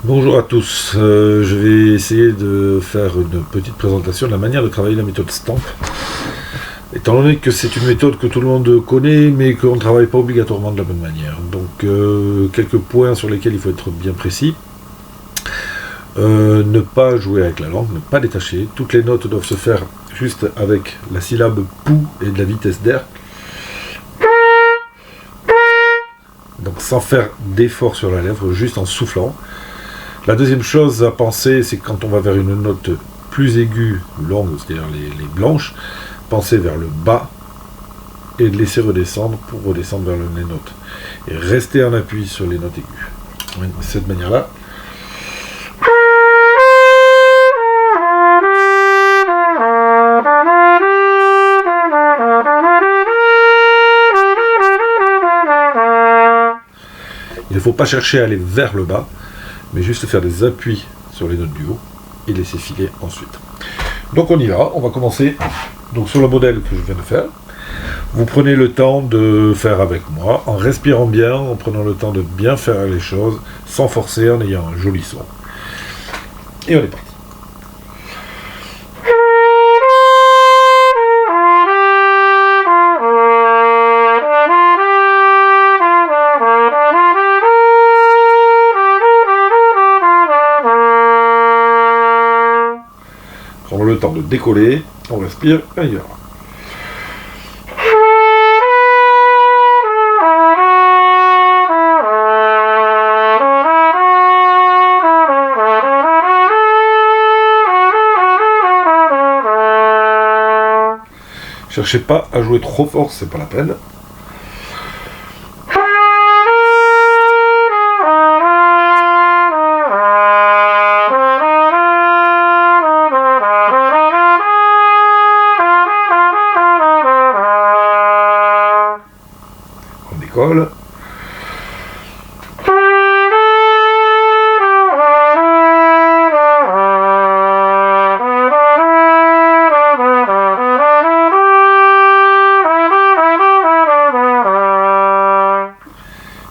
Bonjour à tous, je vais essayer de faire une petite présentation de la manière de travailler la méthode Stamp. Étant donné que c'est une méthode que tout le monde connaît, mais qu'on ne travaille pas obligatoirement de la bonne manière. Donc quelques points sur lesquels il faut être bien précis. Ne pas jouer avec la langue, ne pas détacher. Toutes les notes doivent se faire juste avec la syllabe pou et de la vitesse d'air. Donc sans faire d'effort sur la lèvre, juste en soufflant. La deuxième chose à penser, c'est que quand on va vers une note plus aiguë, longue, c'est-à-dire les blanches, penser vers le bas et de laisser redescendre pour redescendre vers les notes. Et rester en appui sur les notes aiguës. De cette manière-là. Il ne faut pas chercher à aller vers le bas, mais juste faire des appuis sur les notes du haut et laisser filer ensuite. Donc on y va, on va commencer donc sur le modèle que je viens de faire. Vous prenez le temps de faire avec moi, en respirant bien, en prenant le temps de bien faire les choses, sans forcer, en ayant un joli son. Et on est parti. Prendre le temps de décoller, on respire, et on y va. Cherchez pas à jouer trop fort, c'est pas la peine. On décolle.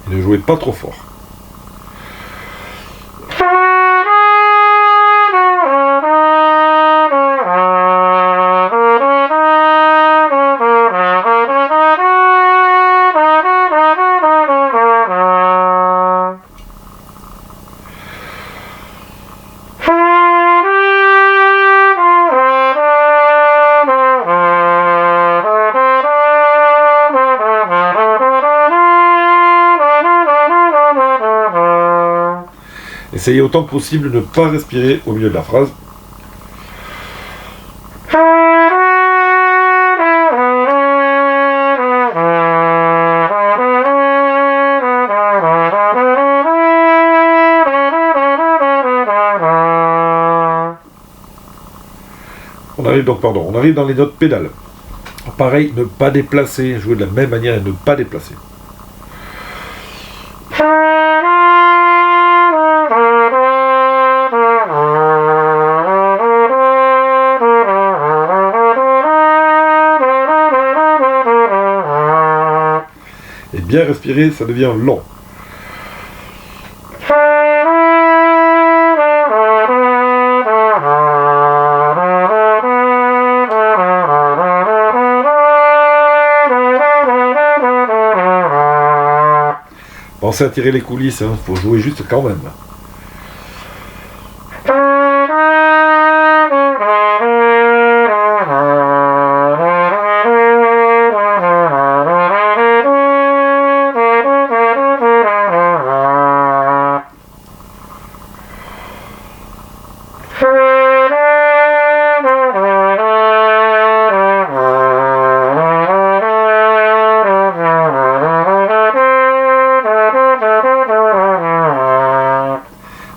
Ne jouez pas trop fort. Essayez autant que possible de ne pas respirer au milieu de la phrase. On arrive dans les notes pédales. Pareil, ne pas déplacer, jouer de la même manière et ne pas déplacer. Et bien respirer, ça devient long. Pensez à tirer les coulisses, hein, faut jouer juste quand même.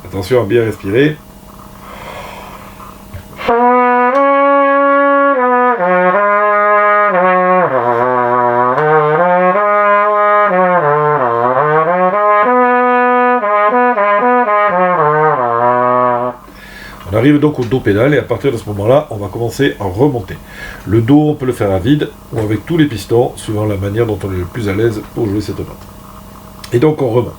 Attention à bien respirer. On arrive donc au Do pédale et à partir de ce moment-là, on va commencer à remonter. Le Do, on peut le faire à vide ou avec tous les pistons, suivant la manière dont on est le plus à l'aise pour jouer cette note. Et donc on remonte.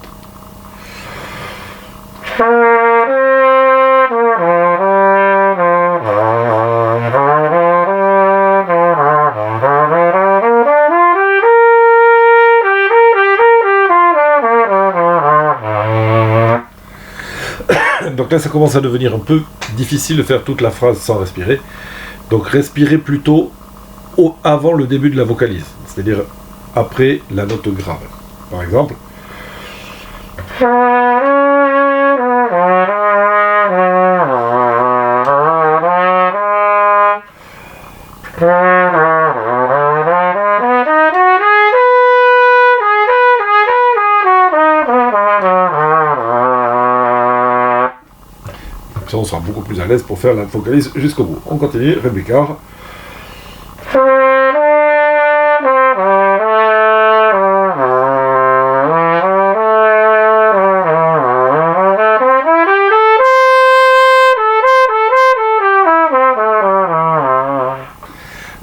Donc là, ça commence à devenir un peu difficile de faire toute la phrase sans respirer. Donc respirez plutôt avant le début de la vocalise, c'est-à-dire après la note grave. Par exemple. Ça, on sera beaucoup plus à l'aise pour faire la vocalise jusqu'au bout. On continue, Ré bécard.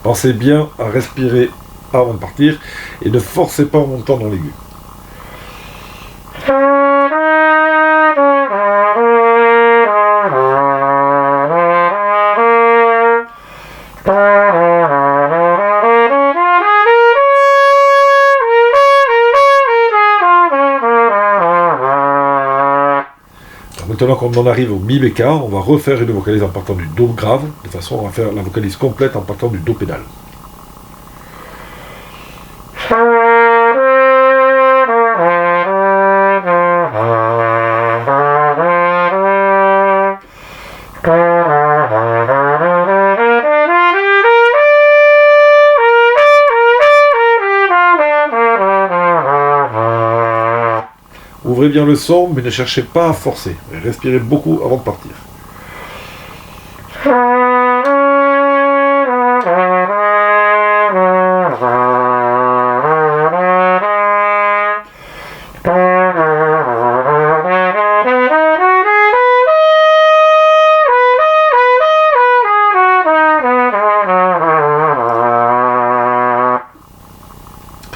Pensez bien à respirer avant de partir et ne forcez pas en montant dans l'aigu. Maintenant qu'on en arrive au mi bécard, on va refaire une vocalise en partant du do grave, de façon à faire la vocalise complète en partant du do pédal. Ouvrez bien le son, mais ne cherchez pas à forcer. Respirez beaucoup avant de partir.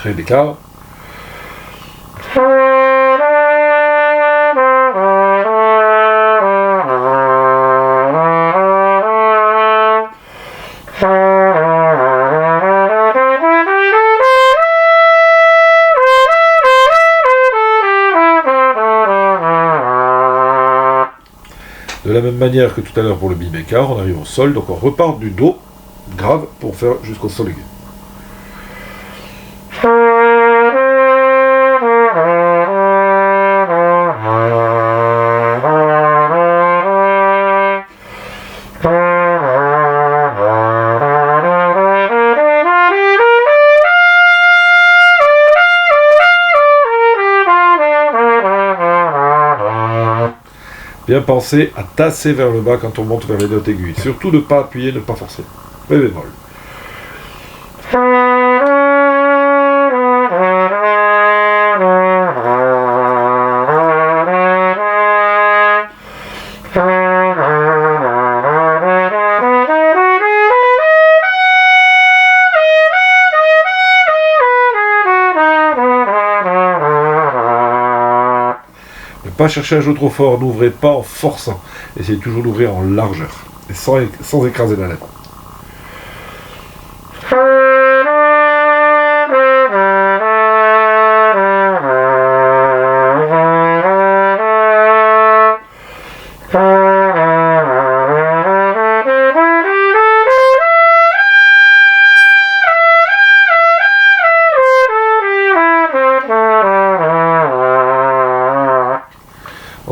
Ré bécard. De la même manière que tout à l'heure pour le mi bécard, on arrive au sol, donc on repart du do grave pour faire jusqu'au sol aigu. Bien penser à tasser vers le bas quand on monte vers les notes aiguës. Surtout ne pas appuyer, ne pas forcer. Ré bémol. Pas chercher à jouer trop fort, n'ouvrez pas en forçant. Essayez toujours d'ouvrir en largeur, et sans écraser la lettre.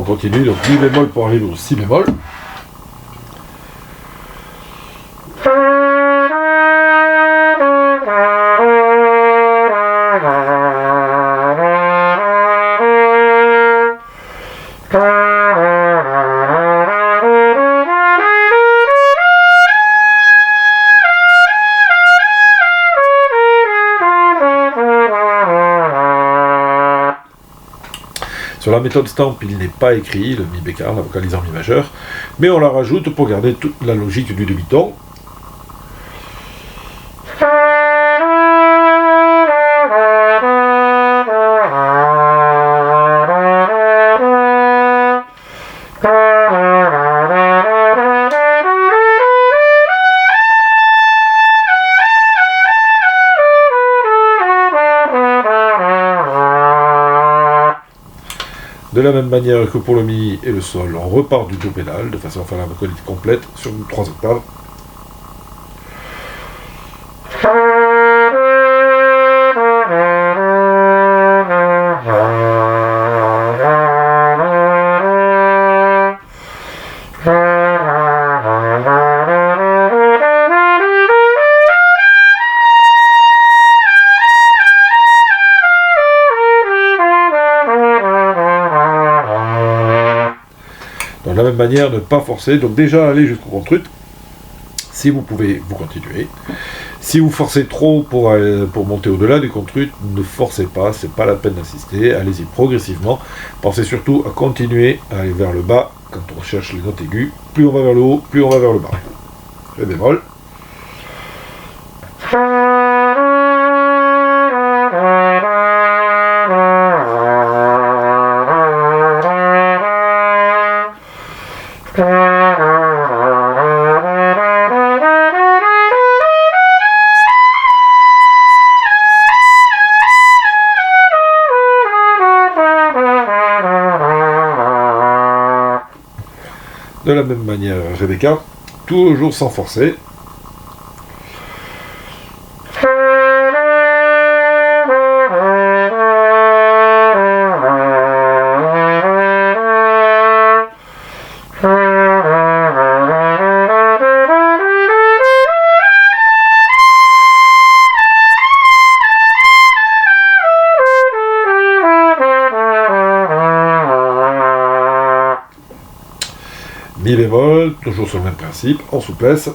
On continue, donc mi bémol pour arriver au si bémol. Sur la méthode Stamp, il n'est pas écrit le mi bécard, la vocalise en mi majeur, mais on la rajoute pour garder toute la logique du demi-ton. De la même manière que pour le mi et le sol, on repart du do pédale, de façon à faire la vocalise complète sur 3 octaves. De la même manière, ne pas forcer, donc déjà aller jusqu'au contrut. Si vous pouvez, vous continuez. Si vous forcez trop pour monter au-delà du contrut, ne forcez pas, c'est pas la peine d'insister, allez-y progressivement. Pensez surtout à continuer à aller vers le bas quand on cherche les notes aiguës. Plus on va vers le haut, plus on va vers le bas. Le bémol. De la même manière, Rebecca, toujours sans forcer. Mi bémol, toujours sur le même principe, en souplesse.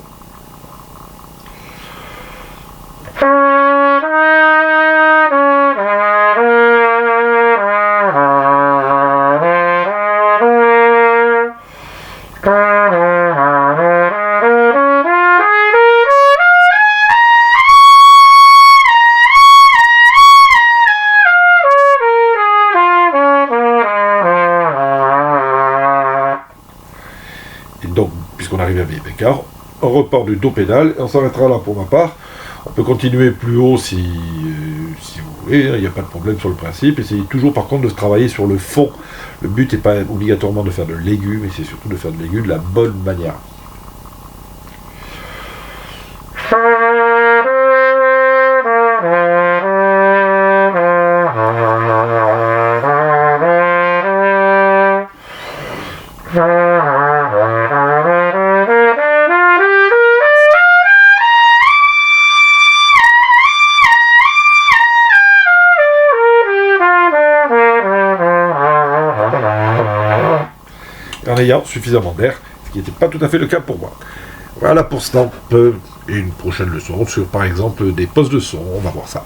Et donc, puisqu'on arrive à mi bécard, on repart du do pédale et on s'arrêtera là pour ma part. On peut continuer plus haut si vous voulez, il n'y a pas de problème sur le principe. Essayez toujours par contre de se travailler sur le fond. Le but n'est pas obligatoirement de faire de l'aigu, mais c'est surtout de faire de l'aigu de la bonne manière. En ayant suffisamment d'air, ce qui n'était pas tout à fait le cas pour moi. Voilà pour Stamp, et une prochaine leçon sur par exemple des postes de son, on va voir ça.